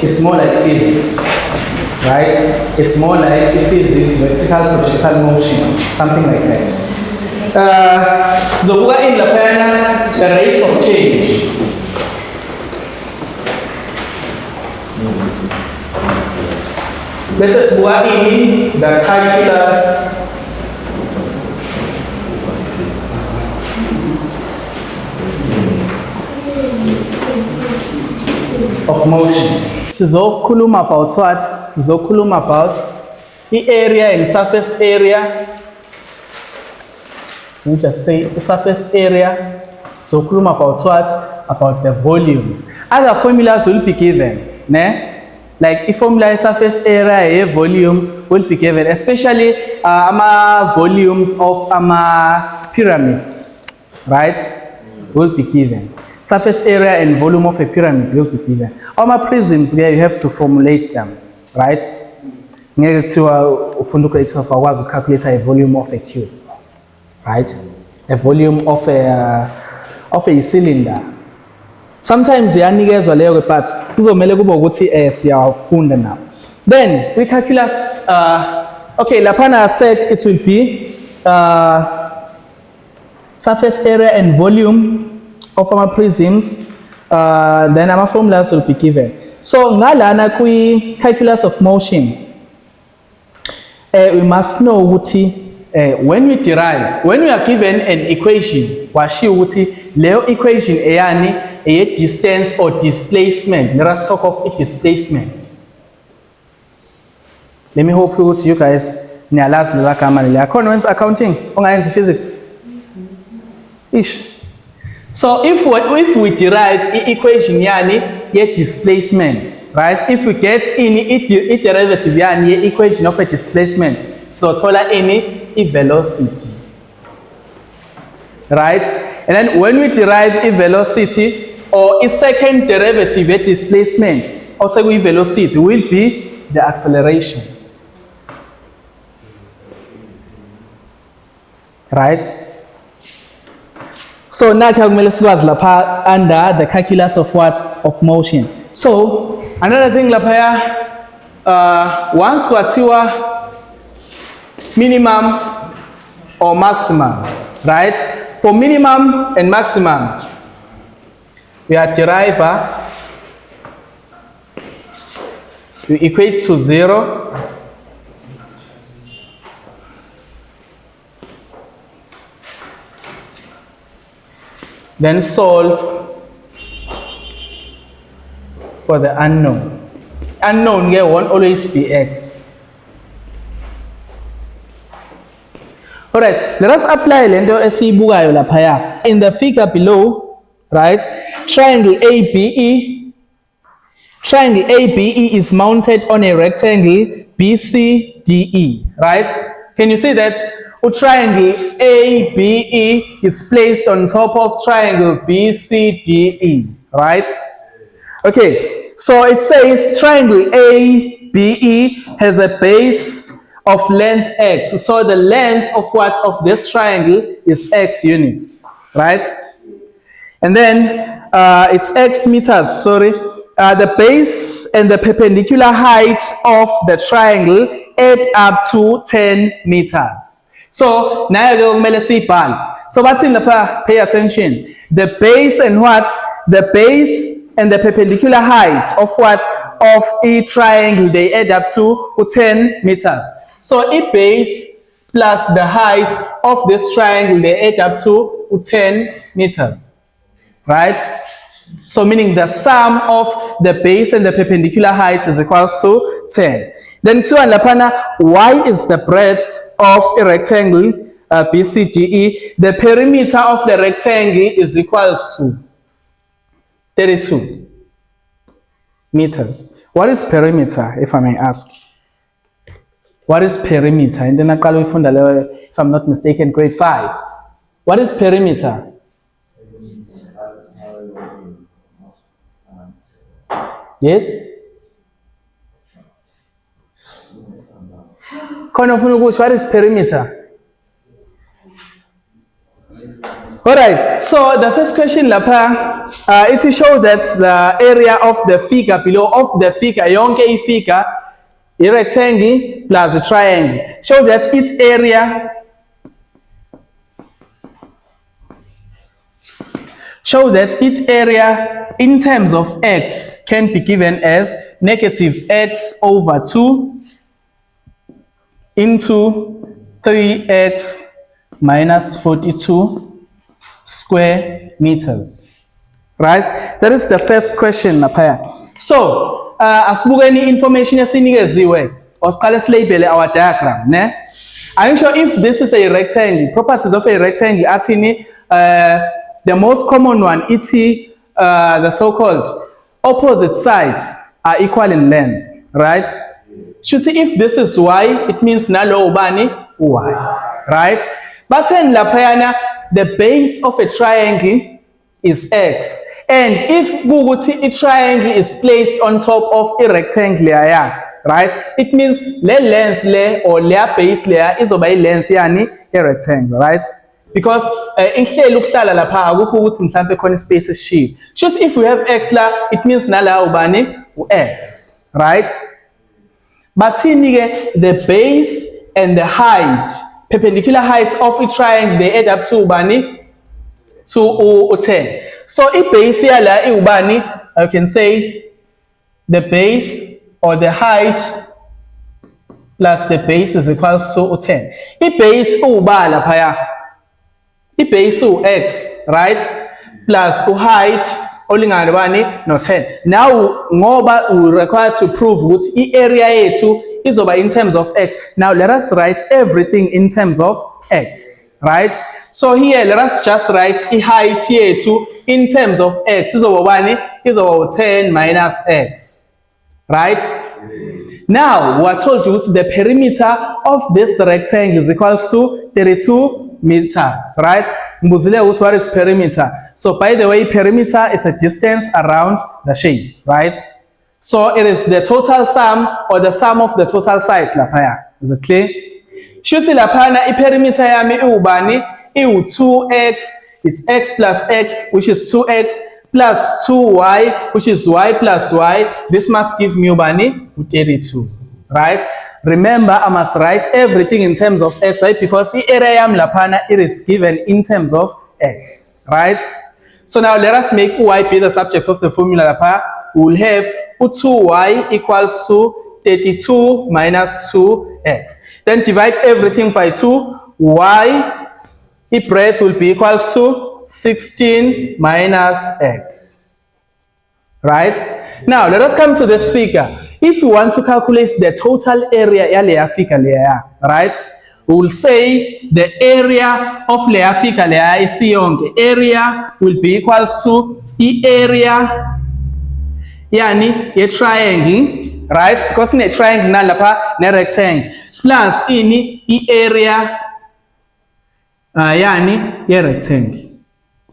it's more like physics, right? It's more like physics, vertical projectile motion, something like that. So we're in the rate of change. This is what in the calculus of motion. Sizokhuluma about what? Sizokhuluma about the area and surface area. Let me just say the surface area. Sizokhuluma about what? About the volumes. Other formulas will be given, ne? Like the formula surface area, a volume will be given, especially volumes of pyramids, right? Will be given. Surface area and volume of a pyramid will be given. Prisms, there you have to formulate them, right? You to calculate a volume of a cube, right? A volume of a cylinder. Sometimes they are niggas or level parts. Then we calculate. Okay, Lapana said it will be surface area and volume of our prisms. Then our formulas will be given. So ngalana kui calculus of motion. We must know when we are given an equation, washi uti leo equation eyani a distance or displacement. There are sort of displacement. Let me hope you guys nialazi la kama nile akhona wenza accounting ongayenza physics. Ish. So if we derive the equation yani ye displacement, right? If we get in derivative yani ye equation of a displacement, so thola any velocity. Right? And then when we derive a velocity or a second derivative, a displacement, also with velocity will be the acceleration. Right? So now calculus was under the calculus of what? Of motion. So another thing once what you are minimum or maximum, right? For minimum and maximum, we are derive we equate to 0. Then solve for the unknown. Unknown here won't always be x. Alright, let us apply lento esibukayo laphaya. In the figure below, right? Triangle ABE is mounted on a rectangle BCDE, right? Can you see that? A triangle ABE is placed on top of triangle BCDE, right? Okay, so it says triangle ABE has a base of length x. So the length of what of this triangle is x units, right? And then it's x meters, sorry. The base and the perpendicular height of the triangle add up to 10 meters. So now so what's in the pay attention? The base and what? The base and the perpendicular height of what? Of a triangle, they add up to 10 meters. So a base plus the height of this triangle, they add up to 10 meters, right? So meaning the sum of the base and the perpendicular height is equal to 10. Then to Lapana, y is the breadth of a rectangle BCDE. The perimeter of the rectangle is equal to 32 meters. What is perimeter, if I may ask? What is perimeter? And then if I'm not mistaken, grade 5. What is perimeter? Yes? What is perimeter? Alright, so the first question lapha, it shows that the area of the figure below of the figure, yonke ifigure, a rectangle plus a triangle. Show that its area, in terms of x can be given as negative x over 2 into 3x minus 42 square meters. Right? That is the first question lapha. So, asibuke any information esinikeziwe, osiqale silabel our diagram, ne? Are you sure if this is a rectangle? Properties of a rectangle athini, the most common one, the so-called opposite sides are equal in length, right? Should see if this is y, it means nalo ubani y, right? But then lapayana, the base of a triangle is x, and if a triangle is placed on top of a rectangle, right? It means le length le or le base le is by length yani a rectangle, right? Because inhlelo ukuhlala lapha akukho ukuthi mhlambe khona space eshiye. Just if we have x la, it means nala ubani x, right? But the base and the height, perpendicular heights of a triangle, they add up to ubani to 10. So if base here la ubani, I can say the base or the height plus the base is equal to 10. If base ubala paya, if base x, right, plus height olingana bani no 10. Now ngoba we required to prove what the area yethu is over in terms of x. Now let us write everything in terms of x, right? So here let us just write the height yethu in terms of x is over bani is over 10 minus x, right? Now we are told you the perimeter of this rectangle is equal to 32 meters, right? What is perimeter? So by the way, perimeter is a distance around the shape, right? So it is the total sum or the sum of the total sides lapaya. Is it clear? Shuti lapana I perimeter yami ubani iu 2x is x plus x, which is 2x plus 2y, which is y plus y. This must give me ubani 32, right? Remember, I must write everything in terms of x, right? Because the area lapana it is given in terms of x, right? So now let us make y be the subject of the formula lapha. We will have 2y equals to 32 minus 2x. Then divide everything by 2. Y, the breadth will be equals to 16 minus x, right? Now let us come to this figure. If you want to calculate the total area ya figure, right? We will say the area of layer figure is the area will be equals to the area yani a triangle, right? Because in a triangle na lapa na rectangle plus ini area yani a rectangle.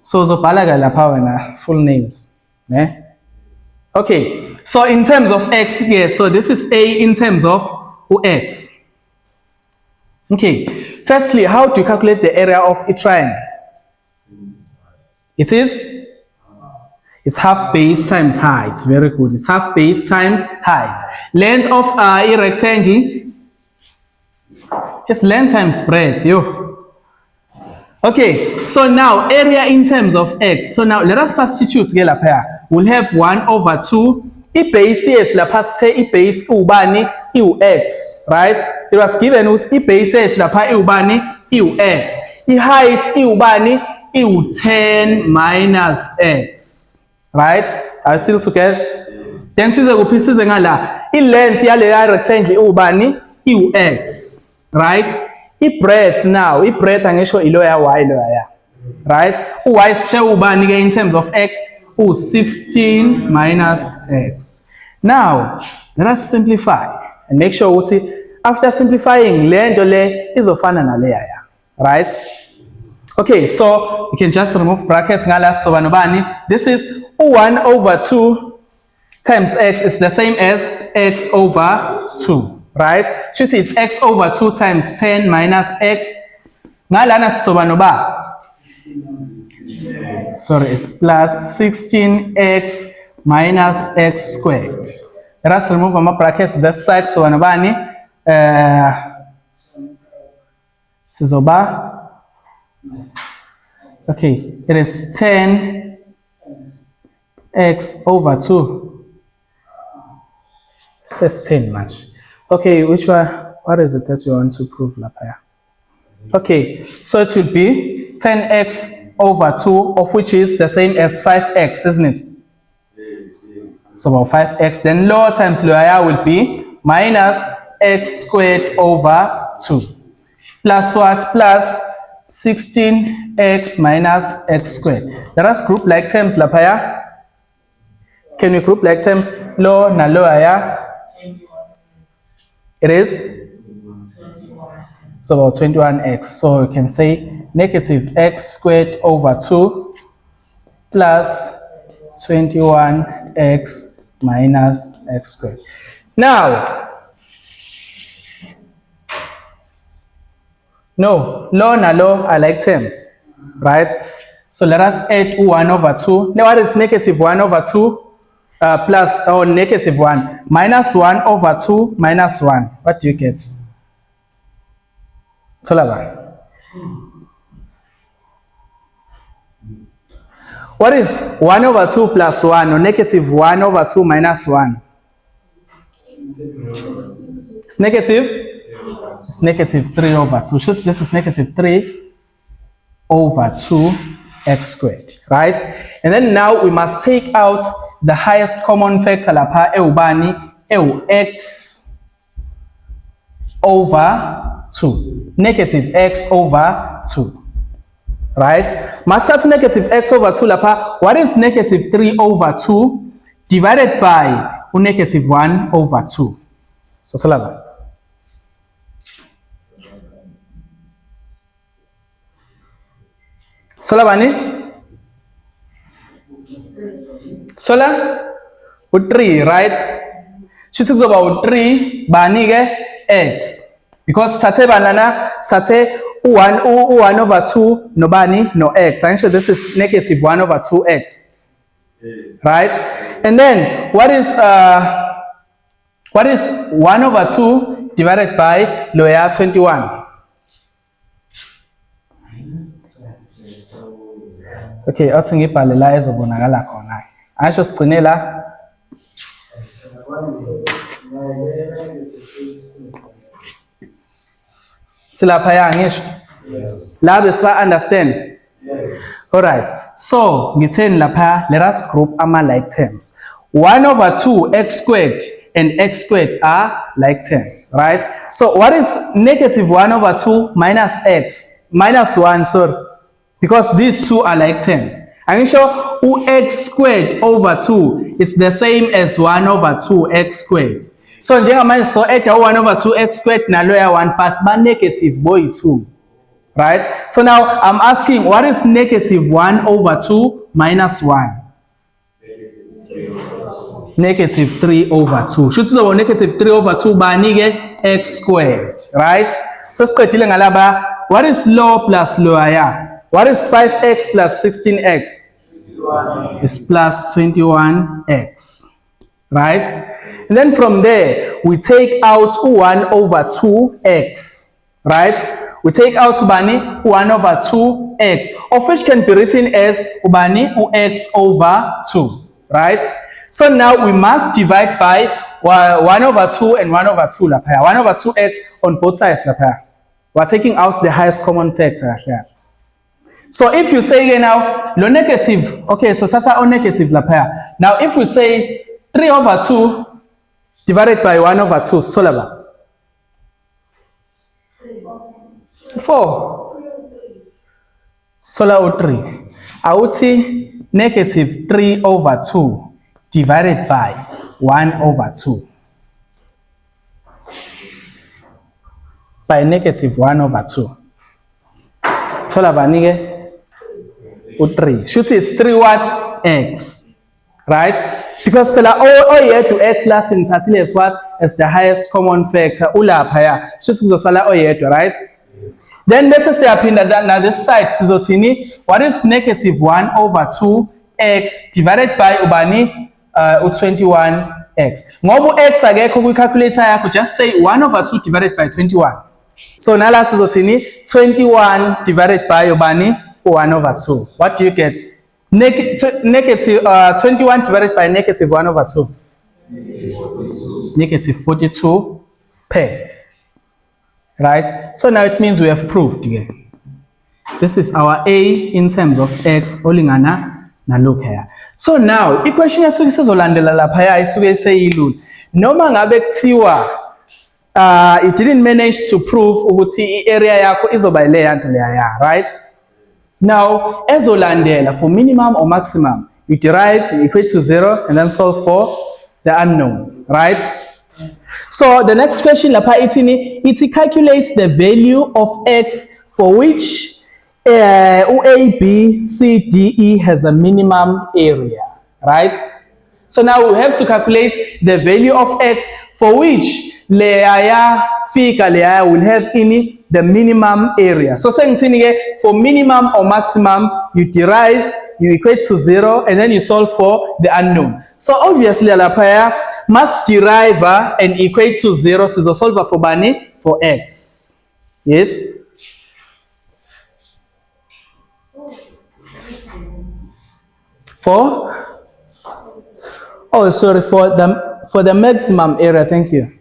So zobhala lapha wena full names, ne? Okay, so in terms of x here, so this is a in terms of x. Okay, firstly, how to calculate the area of a triangle? It's half base times height. Very good. It's half base times height. Length of a rectangle is length times breadth. Okay, so now area in terms of x. So now let us substitute together here. We'll have 1 over 2. I base is la pass say I base ubani x, right? It was given us I base is la pa ubani x. I height ubani 10 minus x, right? Are you still together? Then size kuphisise ngala. I length yale rectangle ubani x, right? I breadth now, I breadth angisho ilo ya y lo ya, right? Y se ubani in terms of x 16 minus x. Now let us simplify and make sure we see after simplifying lendo le izofana na le ya, right? Okay, so you can just remove brackets ngala so banobani. This is 1 over 2 times x is the same as x over 2, right? So it's x over 2 times 10 minus x. Ngala na so banoba sorry, it's plus 16x minus x squared. Let us remove our brackets this side. So anabani sizoba. Okay, it is 10x over 2. It says 10 much. Okay, which one? What is it that you want to prove, Lapaya? Okay, so it will be 10x over 2, of which is the same as 5x, isn't it? So about 5x. Then lower times lower will be minus x squared over 2. Plus what? Plus 16x minus x squared. Let us group like terms, Lapaya. Can we group like terms? Low na lower, yeah? It is? So about 21x. So you can say negative x squared over 2 plus 21x minus x squared. Now, no, low na low are like terms, right? So let us add 1 over 2. Now what is negative 1 over 2 plus or negative 1? Minus 1 over 2 minus 1. What do you get? What is 1 over 2 plus 1 or negative 1 over 2 minus 1? It's negative? It's negative 3 over 2. So this is negative 3 over 2x squared, right? And then now we must take out the highest common factor lapha eubani x over 2. Negative x over 2. Right? Must negative x over 2 lapha. What is negative 3 over 2 divided by negative 1 over 2? So solaba. Solabani? Sola? With 3, right? She talks about 3 bani x. Because sate banana sate 1 over 2 no bani no x. I'm sure this is negative 1 over 2x. Right? And then what is 1 over 2 divided by lower 21? Okay, athi ngibhalela ezobonakala khona. Ayisho sigcinela silaphaya ngisho. La besa understand? Yes. All right. So, ngitheni lapha, let us group ama like terms. 1 over 2 x squared and x squared are like terms, right? So, what is negative 1 over 2 minus x? Minus 1, sorry. Because these two are like terms. I'm sure x squared over 2 is the same as 1 over 2x squared. So njengamanje so add 1 over 2x squared na lower 1 part ba negative boy 2. Right? So now I'm asking, what is negative 1 over 2 minus 1? Negative 3 over 2. Should so negative 3 over 2 ba nige x squared. Right? So siqedile ngalaba, what is low plus lower ya? What is 5x plus 16x? It's plus 21x. Right? And then from there, we take out 1 over 2x. Right? We take out 1 over 2x, of which can be written as x over 2. Right? So now we must divide by 1 over 2 and 1 over 2. 1 over 2x on both sides. We're taking out the highest common factor here. So if you say here now, lo negative, okay, so sasa on negative la pair. Now if we say 3 over 2 divided by 1 over 2, solaba. 4. Sola o 3. Auti negative 3 over 2 divided by 1 over 2. By negative 1 over 2. Solaba nige. 3. Should say it's 3 what? X. Right? Because pela all here to x last in Tatile is what? As the highest common factor. Ula paya. Should say sala all here to, right? Then bese siyaphinda na this side sizothini, what is negative 1 over 2x divided by ubani u21x. Ngoba u-x akekho kwi-calculator yakho, just say 1 over 2 divided by 21. So nala sizothini 21 divided by ubani 1 over 2. What do you get? Negative 21 divided by negative 1 over 2. Negative 42 per. Right? So now it means we have proved again. This is our A in terms of x olingana na look here. So now equation yasuke sizolandela lapha ya isuke iseyilula. Noma ngabe kuthiwa it didn't manage to prove ukuthi i-area yakho izoba ile yanto leya, right? Now ezolandela for minimum or maximum, you derive, you equate to 0 and then solve for the unknown, right? So the next question lapha itini, it calculates the value of x for which A, B, C, D, E has a minimum area, right? So now we have to calculate the value of x for which layer figure layer will have in the minimum area. So saying for minimum or maximum, you derive, you equate to 0, and then you solve for the unknown. So obviously lapha must derive and equate to 0 is a solver for bani for x. Yes. For the maximum area, thank you.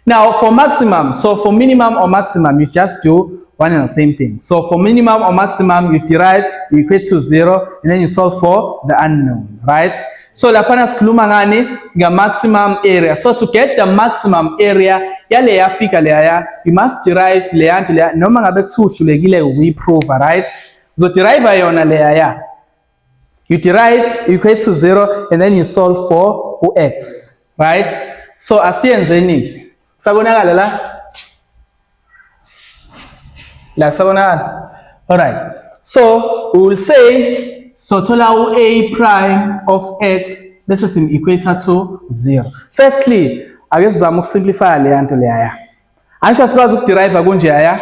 Now for maximum, so for minimum or maximum, you just do one and the same thing. So for minimum or maximum, you derive, you equate to 0, and then you solve for the unknown, right? So lapana sikhuluma ngani nga maximum area. So to get the maximum area yale yafika leya, you must derive leya nto leya noma ngabe kuhlulekile ukuyiprove, right? So derive yona leya. You derive, you equate to 0, and then you solve for x, right? So asiyenzeni. Sabonakala la? Like sabonakala. All right. So we will say so tola a prime of x, this is in equator to 0. Firstly, I guess I'm simplify le yanto leya. Ansha sikwazi ukuderive kunje aya.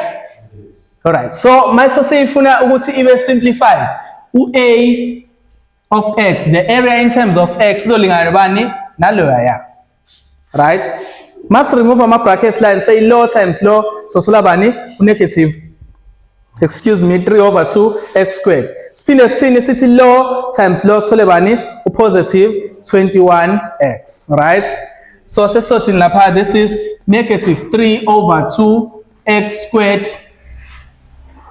All right. So mase seyifuna ukuthi ibe simplified. A of x, the area in terms of x izolingana bani naloya, right? Must remove my brackets line, say low times low, so sola bani negative, 3 over 2 x squared. Spin a sin is low times low, so bani positive 21x, right? So in la this is negative 3 over 2 x squared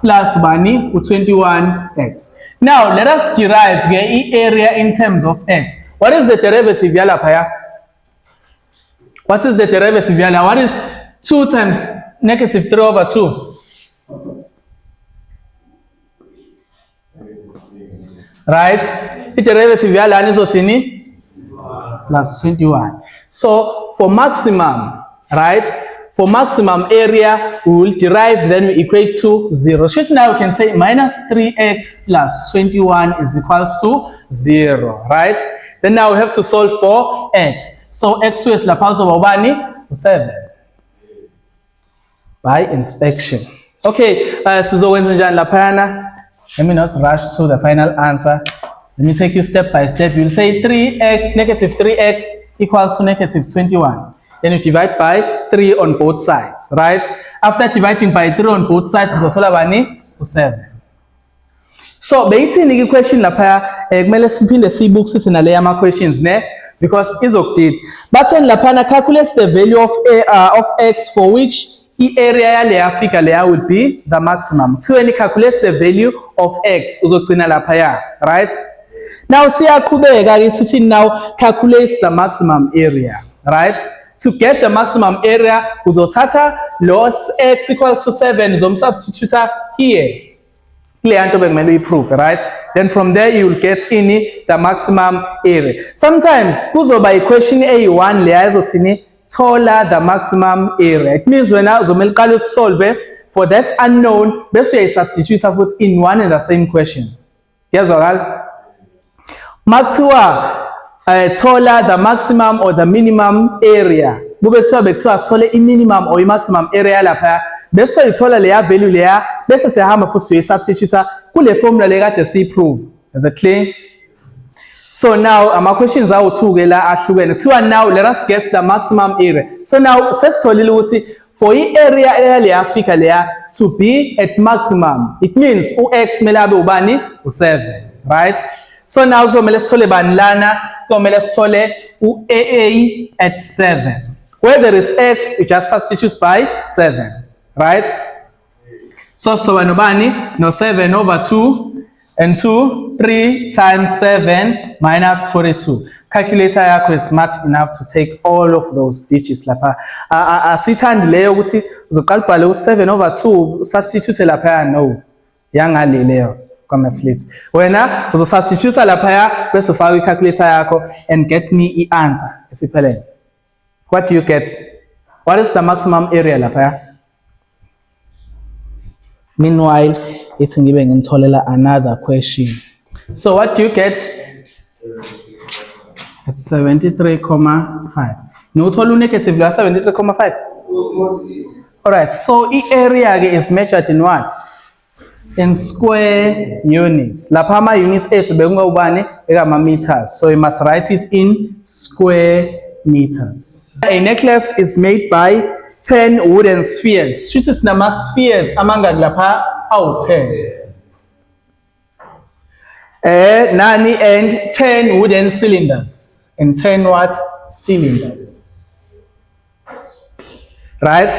plus bani for 21x. Now let us derive the area in terms of x. What is the derivative yala paya? What is the derivative yala? What is 2 times negative 3 over 2? Right? The derivative yala is otini plus 21. So for maximum, right? For maximum area, we will derive, then we equate to 0. So now we can say minus 3x plus 21 is equal to 0, right? Then now we have to solve for x. So x is la pulse of Obani, 7. By inspection. Okay, so let me not rush to the final answer. Let me take you step by step. We'll say 3x, negative 3x equals to negative 21. Then you divide by 3 on both sides, right? After dividing by 3 on both sides, is also 7. So, basically, the question lapha, kumele siphinde sibukisise naleya ama questions ne, because izokudid. But then lapha calculates the value of x for which the area leya figure leya will be the maximum. So when it calculates the value of x, uzogcina lapha, right? Now, siyaqhubeka ke sithi now calculates the maximum area, right? To get the maximum area, uzothatha loss x equals to 7, uzomsubstitute here. Prove, right? Then from there you will get in the maximum area. Sometimes kuzoba equation A1 leya ezosini thola the maximum area. It means when uzomela solve for that unknown, bese uyayisubstitute futhi in one and the same question. Yazwakala? Makuthiwa thola the maximum or the minimum area. Kube kuthiwa bekuthiwa sole i-minimum or i-maximum area lapha, bese soyithola leya value leya bese siyahamba futhi siyoyisubstitute kule formula le kade siyiprove. Is it clear? So now ama questions awu2 ke la ahlukene kuthiwa now let us guess the maximum area. So now sesitholile ukuthi for i-area eya figure leya to be at maximum it means u-x kumele abe ubani u7, right? So now kuzomele sithole bani lana, kuzomele sithole u-AA at 7. Where there is x we just substitute by 7, right? So soba nobani no 7 over 2 and 2, 3 times 7 minus 42. Calculator yakho is smart enough to take all of those digits lapha. Asithandi leyo ukuthi uzoqala ubhale u7 over 2 substitute lapha, no. Yangale leyo kwamaslits. Wena uzosubstitute lapha bese ufaka i-calculator yakho and get me i-answer esiphelele. What do you get? What is the maximum area lapha? Meanwhile, it's ngibe ngitholela another question. So what do you get? It's 73.5. No, uthola negative la 73.5. Alright, so area is measured in what? In square units. Lapha ama units esibekwa ubani ekama meters. So you must write it in square meters. A necklace is made by 10 wooden spheres. Shuthi sinama spheres amangaki lapha awu10. Nani and 10 wooden cylinders and 10 what? Cylinders. Right?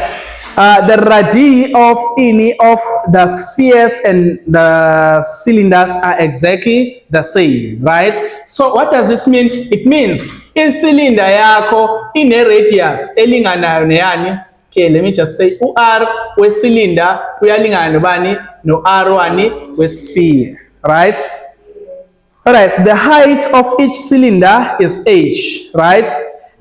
The radii of any of the spheres and the cylinders are exactly the same, right? So what does this mean? It means i-cylinder yakho ine radius elinganayo neyani. Okay, let me just say u-r we-cylinder uyalingana nobani no r1 we-sphere, right? Alright, the height of each cylinder is h, right?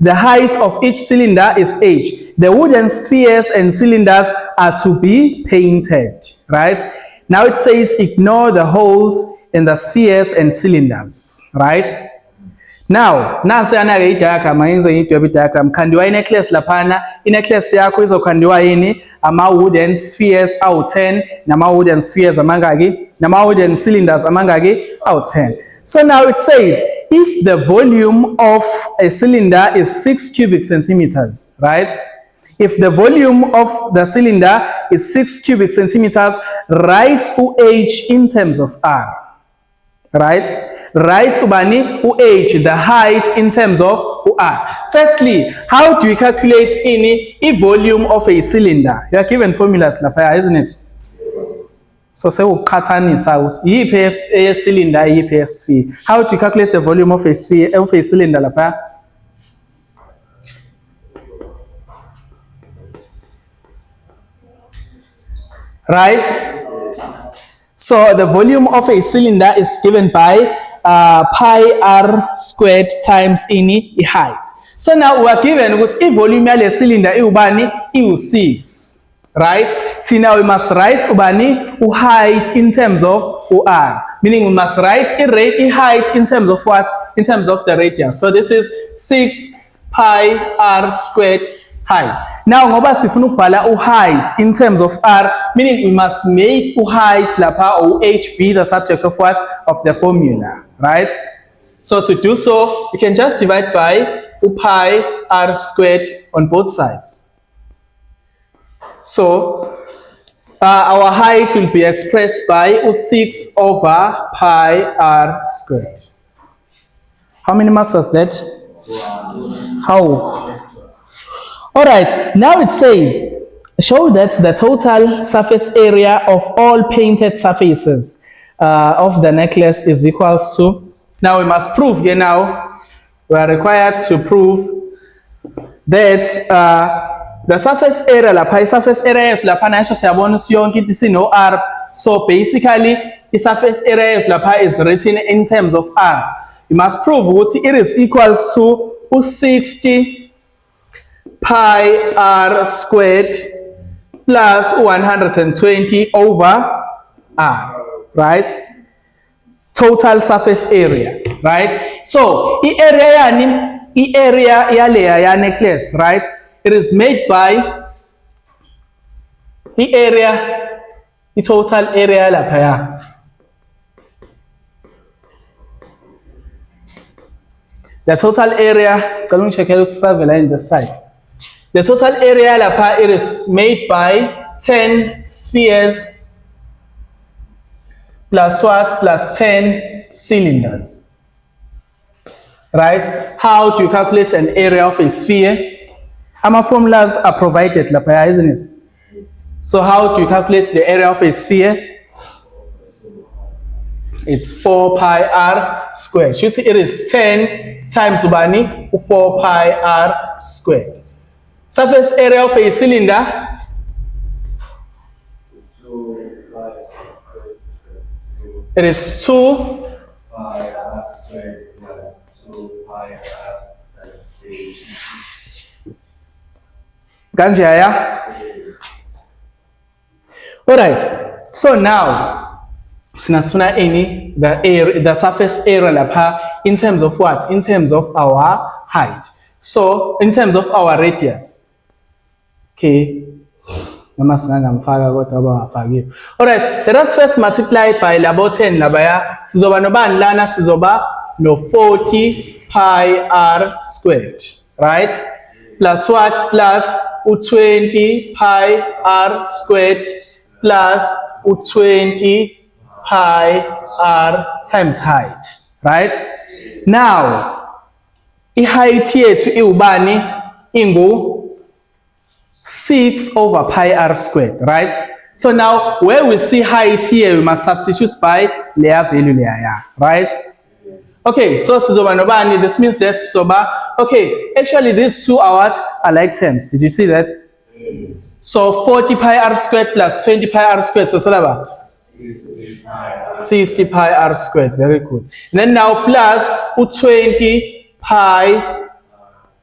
The height of each cylinder is h. The wooden spheres and cylinders are to be painted, right? Now it says ignore the holes in the spheres and cylinders, right? Now, nasi anake i-diagram, ayenze ngidwebe i-diagram. Khandiwa i-necklace laphana, i-necklace yakho izokhandiwa yini ama wooden spheres awu10 nama wooden spheres amangaki, nama wooden cylinders amangaki awu10. So now it says if the volume of a cylinder is 6 cubic centimeters, right? If the volume of the cylinder is 6 cubic centimeters, write UH in terms of R, right? Write ubani UH, the height in terms of R. Firstly, how do you calculate any volume of a cylinder? You are given formulas lapha, isn't it? So say ukhathanisa ukuthi yiphi a cylinder yiphi a sphere. How do you calculate the volume of a sphere of a cylinder lapha? Right? So the volume of a cylinder is given by pi r squared times ini height. So now we are given with a volume yale cylinder iubani iu6. Right? See now we must write ubani height in terms of r, meaning we must write a height in terms of what? In terms of the radius. So this is 6 pi r squared height. Now ngoba sifuna ukubhala height in terms of r, meaning we must make height lapha or h be the subject of what? Of the formula, right? So to do so, you can just divide by pi r squared on both sides. So our height will be expressed by 6 over pi r squared. How many marks was that? How? Alright, now it says, show that the total surface area of all painted surfaces of the necklace is equals to, now we must prove here now, we are required to prove that the surface area lapha, surface area yethu lapha nayo siyabona siyonke ithi no r. So basically the surface area yethu lapha is written in terms of r. You must prove ukuthi it is equals to 60 pi r squared plus 120 over r, right? Total surface area, right? So area yani, area yaleya ya necklace, right? It is made by total area laphaya. The total area, in the side. The total area lapha it is made by 10 spheres plus what? Plus 10 cylinders. Right? How do you calculate an area of a sphere? Our formulas are provided lapha, isn't it? So how do you calculate the area of a sphere? It's 4 pi r squared. You see it is 10 times 4 pi r squared. Surface area of a cylinder? It is 2 pi r squared plus 2 pi r times Ganjaya? Alright, so now the surface area lapha in terms of what? In terms of our height. So in terms of our radius. Okay. Alright, let us first multiply by labo 10 labaya. Sizoba nobani lana sizoba no 40 pi r squared. Right? Plus what? Plus 20 pi r squared plus 20 pi r times height. Right? Now, i-height yethu iubani ingu 6 over pi r squared, right? So now, where we see height here, we must substitute by layer value layer, right? Okay, so this means that's soba. Okay, actually these two are what? Are like terms. Did you see that? Yes. So 40 pi r squared plus 20 pi r squared, so what? 60 pi r squared, very good. And then now plus 20 pi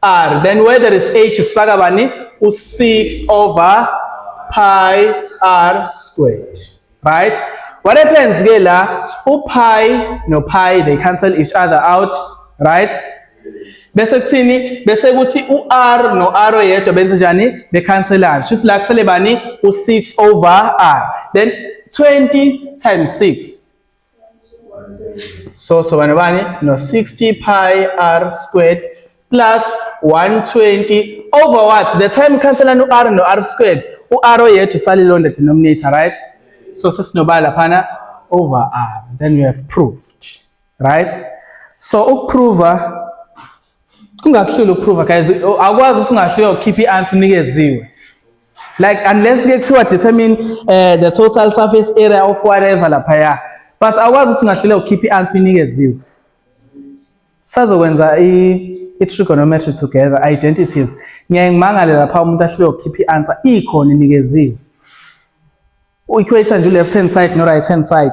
r. Then where there is h is fagabani 6 over pi r squared, right? What happens here? Pi no pi, they cancel each other out, right? Bese r no r yedwa benze njani? They cancel out. Just like selebani 6 over r. Then 20 times 6. So no 60 pi r squared plus 120 over what? The time cancel no r no r squared. R here to sali on the denominator, right? So sesnobala pana over r. Then we have proved, right? So prove kungakhulu prove guys. Akwazi usingahlelo keep i-answer unikeziwe. Like unless get to determine the total surface area of whatever lapha. But akwazi usingahlelo keep i-answer unikeziwe. Sazokwenza i-trigonometry together identities. Ngiyangimangala lapha umuntu ahlelo keep i-answer ikhona inikeziwe. Equator nje left hand side no right hand side.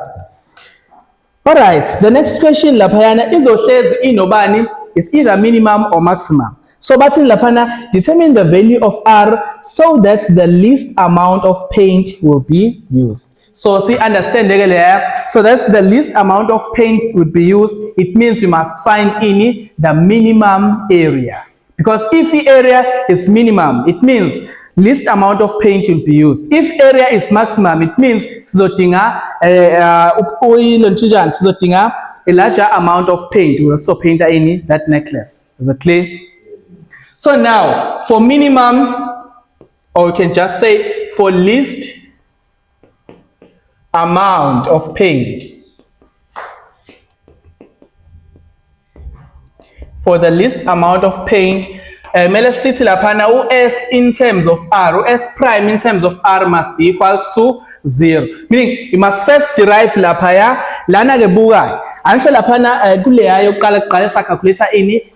Alright, the next question laphayana izohlezi inobani is either minimum or maximum. So bathini laphana determine the value of r so that the least amount of paint will be used. So see understand there. So that's the least amount of paint would be used. It means you must find the minimum area. Because if the area is minimum, it means least amount of paint will be used. If area is maximum, it means sizodinga a larger amount of paint. We will also paint in that necklace. Is it clear? So now, for minimum, or you can just say for least amount of paint. For the least amount of paint, let's see S in terms of R, S prime in terms of R must be equal to 0. Meaning, you must first derive lapaya, lana gebuga. Answer lapana guleya yokala calculator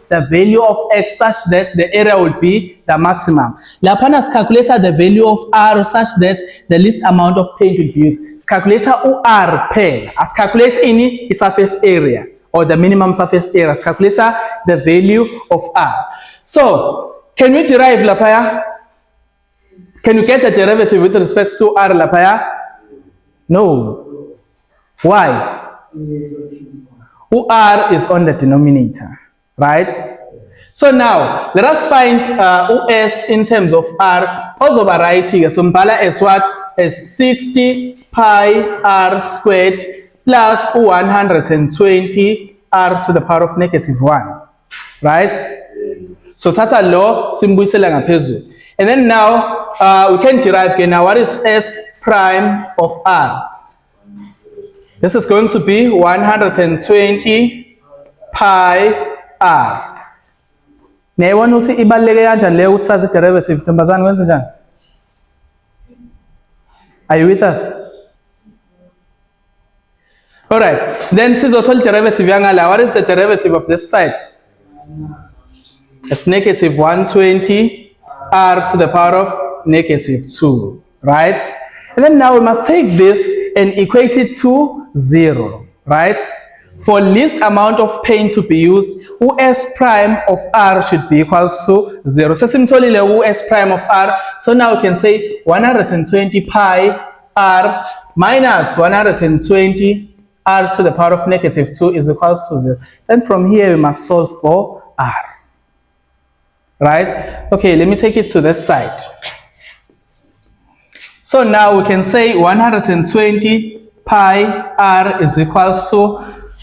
the value of x such that the area will be the maximum. Lapana calculator the value of R such that the least amount of paint will be used. Calculator R pen as calculates any surface area or the minimum surface area. Calculator the value of R. So, can we derive lapaya? Can you get the derivative with respect to R lapaya? No. Why? R is on the denominator, right? So now, let us find US in terms of R. Ozoba right here. So mbala as what? As 60 pi R squared plus 120 R to the power of negative 1. Right? So that's a law, simbuyisela ngaphezulu. And then now, we can derive again. Now, what is S prime of R? This is going to be 120 pi R. Niyayibona ukuthi ibaluleke kanjani leyo ukuthi sazi derivative ntombazane wenze njani? Are you with us? All right. Then sizothola derivative yangala. What is the derivative of this side? It's negative 120 R to the power of negative 2, right? And then now we must take this and equate it to 0, right? For least amount of pain to be used, US prime of R should be equals to 0. So simply US prime of R. So now we can say 120 pi R minus 120 R to the power of negative 2 is equals to 0. Then from here we must solve for R. Right? Okay, let me take it to this side. So now we can say 120 pi R is equals to,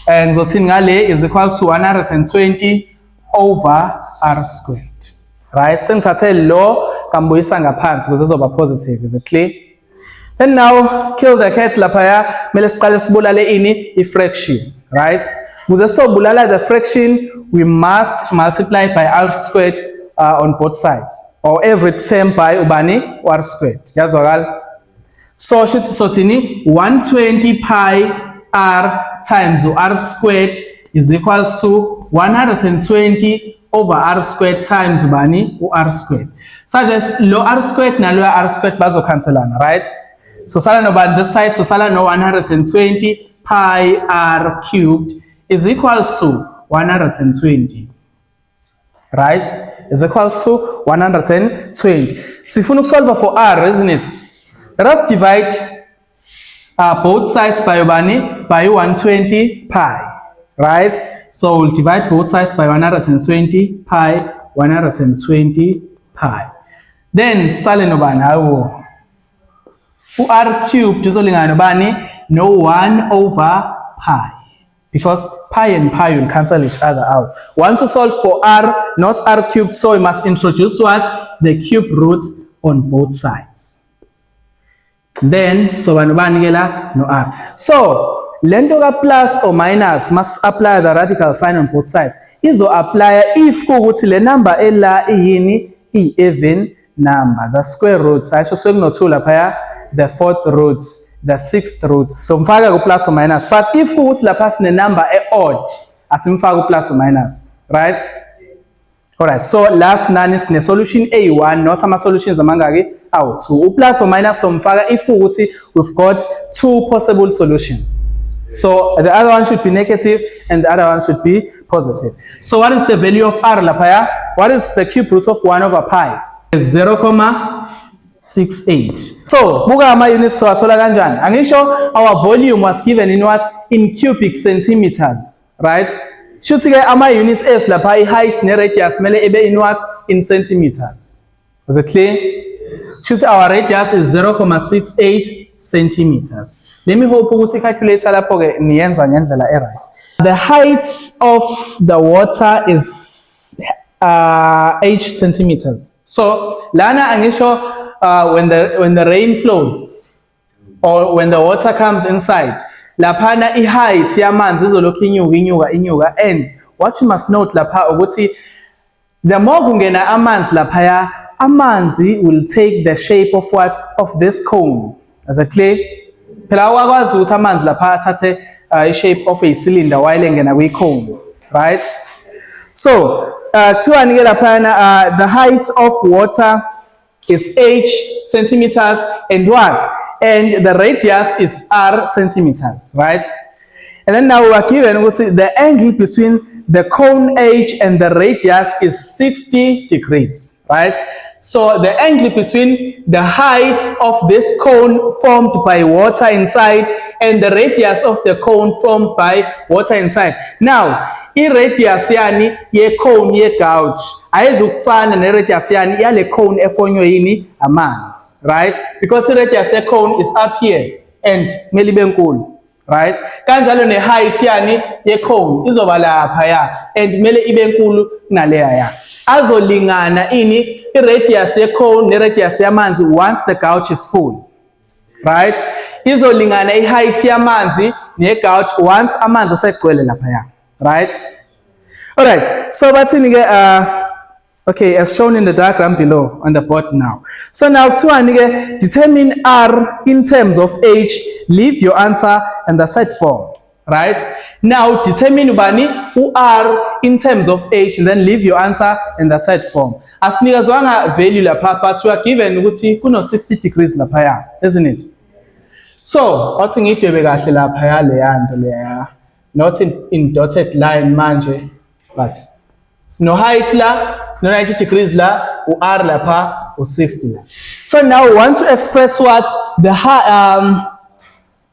and ngale is equals to 120 over R squared. Right? Since I tell law, kambuyisa ngaphansi because this is positive. Is it clear? Then now kill the case lapaya. Mele siqale sibulale ini ifraction. Right? Ukuze sobulala the fraction, we must multiply by R squared on both sides, or every term by ubani R squared. Yazwakala? So sothini 120 pi R times R squared is equals to 120 over R squared times ubani R squared. Such as low R squared na lower R squared bazo cancelana, right? So sala no by this side, so sala no 120 pi R cubed is equals to 120. Right? Is equals to 120. Sifuna solve for R, isn't it? Let us divide both sides by ubani by 120 pi. Right? So we'll divide both sides by 120 pi, 120 pi. Then sale no bani awo. R cubed uzolingana nobani no 1 over pi. Because pi and pi will cancel each other out. Once you solve for R, not R cubed, so we must introduce what? The cube roots on both sides. Then, so no R. So, lento plus or minus must apply the radical sign on both sides. Izo apply if kuguti le number ela iyini even number. The square roots, I just not the fourth roots. The sixth root. So mfaka ku plus or minus. But if we would pass the number odd, as mfaka plus or minus, right? Alright. So last none is the solution A1, not some solutions amangagi out. So plus or minus so mfaka if we would see we've got two possible solutions. So the other one should be negative and the other one should be positive. So what is the value of R lapaya? What is the cube root of 1 over pi? 0.68. So, buka ama units so athola kanjani? Angisho our volume was given in what? In cubic centimeters, right? Shuthi ke ama units esilapha height ne radius mele ebe in what? In centimeters. Is it clear? Shuthi our radius is 0.68 centimeters. Let me hope ukuthi calculator lapho ke niyenza ngendlela right. The height of the water is 8 centimeters. So, lana angisho when the rain flows or when the water comes inside, laphana height yamanzi izolokhu inyuka, and what you must note lapha ukuthi the more kungena amanzi laphaya, amanzi will take the shape of what? Of this cone. As a clear? Phela wakwazi ukuthi amanzi lapha athathe shape of a cylinder while engena kwi cone, right? So, the height of water is H centimeters and what? And the radius is R centimeters, right? And then now we are given, we'll see the angle between the cone H and the radius is 60 degrees, right? So the angle between the height of this cone formed by water inside and the radius of the cone formed by water inside. Now, i-radius yani ye-cone ye-gouge ayizukufana ne-radius yani yale cone efonywe yini amanzi, right? Because i-radius ye-cone is up here and kumele ibe nkulu, right? Kanjalo ne-height yani ye-cone izoba laphaya and kumele ibe nkulu kunaleya ya. Azolingana ini i-radius ye-cone ne-radius yamanzi once the gouge is full, right? Izolingana i-height yamanzi ne-gouge once amanzi asegcwele laphaya, right? All right, so bathini ke okay, as shown in the diagram below on the board now. So now kuthiwani ke determine R in terms of H, leave your answer in the set form, right? Now determine ubani u-R in terms of H and then leave your answer in the set form. Asinikezwanga value lapha, but we are given ukuthi kuno 60 degrees laphaya, isn't it? So othi ngidwebe kahle laphaya leyanto leya, not in dotted line manje, but sino height la, sino 90 degrees la, u-R lapha, u-60 la. So now we want to express what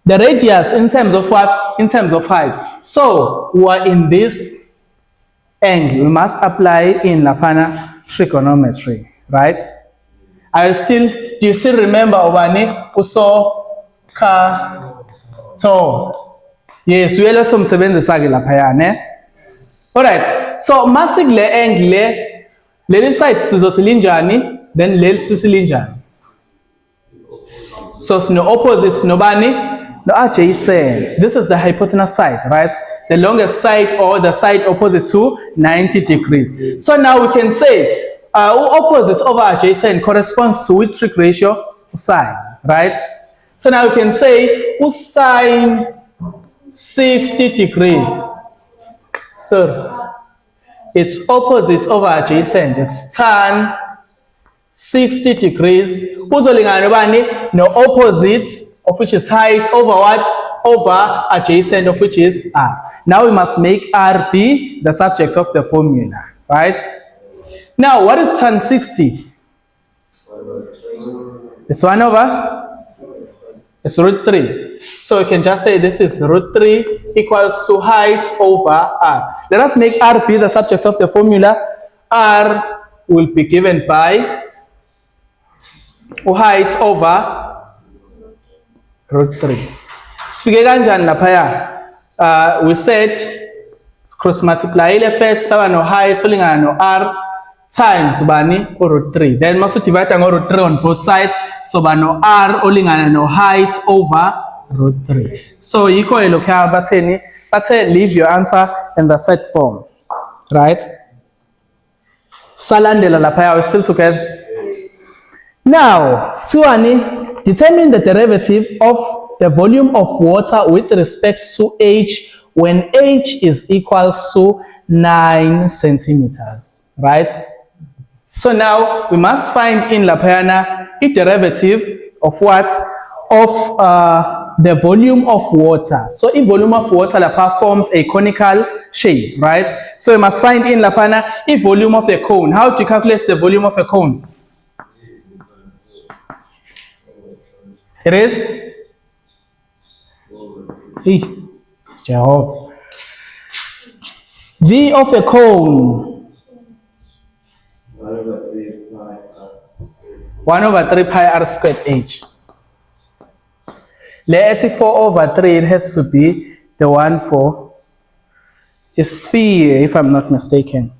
the radius in terms of what? In terms of height. So we are in this angle. We must apply in lapana trigonometry, right? Do you still remember obani uso ka to? Yes, we are some sebenzisa ke laphaya ne. All right. So masig le angle le side sizosilinjani, then le sisilinjani. So no opposites no bani. No, adjacent. This is the hypotenuse side, right? The longest side or the side opposite to 90 degrees. So now we can say opposites over adjacent corresponds to which trig ratio? Sine, right? So now we can say sine 60 degrees. So it's opposites over adjacent. It's tan 60 degrees. No opposites of which is height over what? Over adjacent of which is R. Now we must make R be the subjects of the formula, right? Now what is tan 60? It's 1 over? It's root 3. So you can just say this is root 3 equals to height over R. Let us make R be the subjects of the formula. R will be given by height over root 3. Sifike kanjani laphaya? We said cross multiply first saba no height olingana no R times ubani root 3. Then must divide ngo root 3 on both sides, so bano R olingana no height over root 3. So yikho elokha batheni bathe leave your answer in the set form, right? Salandela laphaya, we still together. Now tuani determine the derivative of the volume of water with respect to H when H is equal to 9 centimeters, right? So now we must find in Lapayana a derivative of what? Of the volume of water. So if volume of water Lapa forms a conical shape, right? So we must find in Lapana a volume of a cone. How to calculate the volume of a cone? It is Jehovah. V of a cone 1 over 3 pi r squared h. Let 4 over 3, it has to be the one for a sphere, if I'm not mistaken.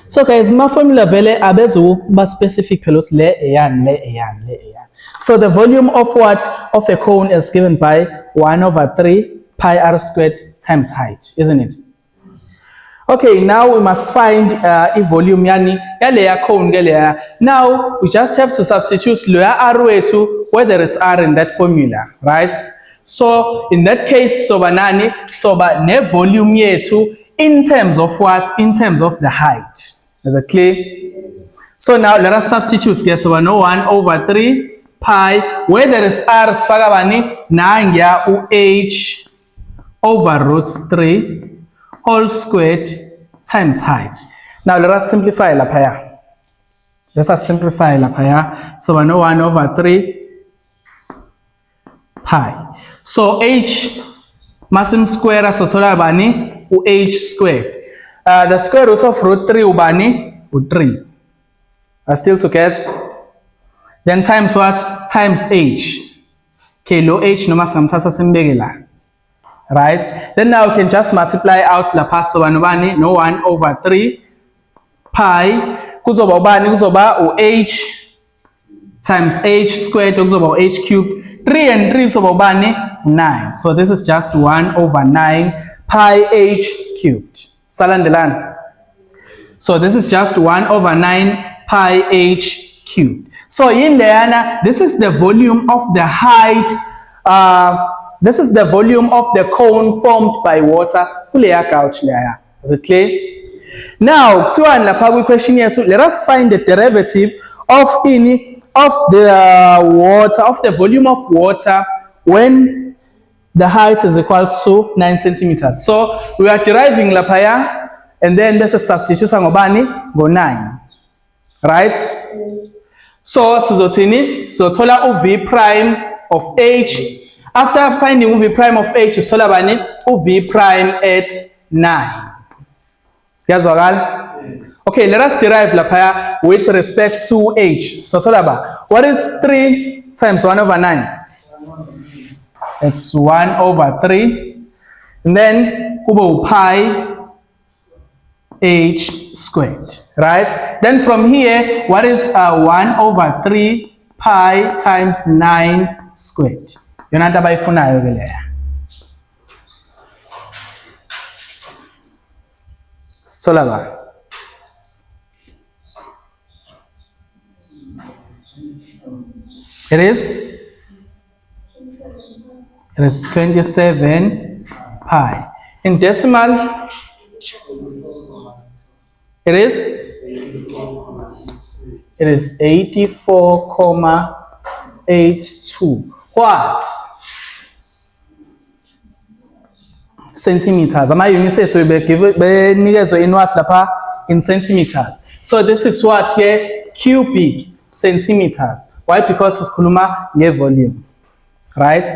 So guys, my formula vele abezu ba specific pelos le eyan. So the volume of what? Of a cone is given by 1 over 3 pi r squared times height, isn't it? Okay, now we must find a volume yani ya cone gele. Now we just have to substitute lower r wetu where there is r in that formula, right? So in that case, soba nani soba ne volume yetu in terms of what? In terms of the height. Is it clear? So now let us substitute. Guess so no 1 over 3 pi where there is r sifaka bani nangya u h over root 3 all squared times height. Now let us simplify lapaya. Let us simplify lapaya. So 1 over 3 pi. So h masim square sothola bani h squared. The square root of root 3 ubani u3. Are still together? Then times what? Times h. Okay, low h noma singamthatha simbeke la. Right? Then now we can just multiply out lapha so bani no 1 over 3 pi kuzoba ubani kuzoba h times h squared kuzoba h cubed. 3 and 3 kuzoba ubani 9. So this is just 1 over 9 pi h cubed. Salandelana. So this is just 1 over 9 pi h cubed. So in there, this is the volume of the height. This is the volume of the cone formed by water. Is it clear? Now, question here. So let us find the derivative of the water, of the volume of water when the height is equal to 9 centimeters. So we are deriving lapaya, and then there's a substitution go 9. Right? So sizotini sotola v prime of h. After finding v prime of h, sola bani v prime at 9. Okay, let us derive lapaya with respect to h. So sola ba, what is 3 times 1 over 9? It's 1 over 3. And then kubo pi h squared, right? Then from here, what is 1 over 3 pi times 9 squared? Yonanta bayifunayo ke leya. Solaba. It is 27 pi. In decimal, it is 84,82 what? Centimeters. Am I units so we give in centimeters. So this is what here? Cubic centimeters. Why? Because it's kuluma volume. Right?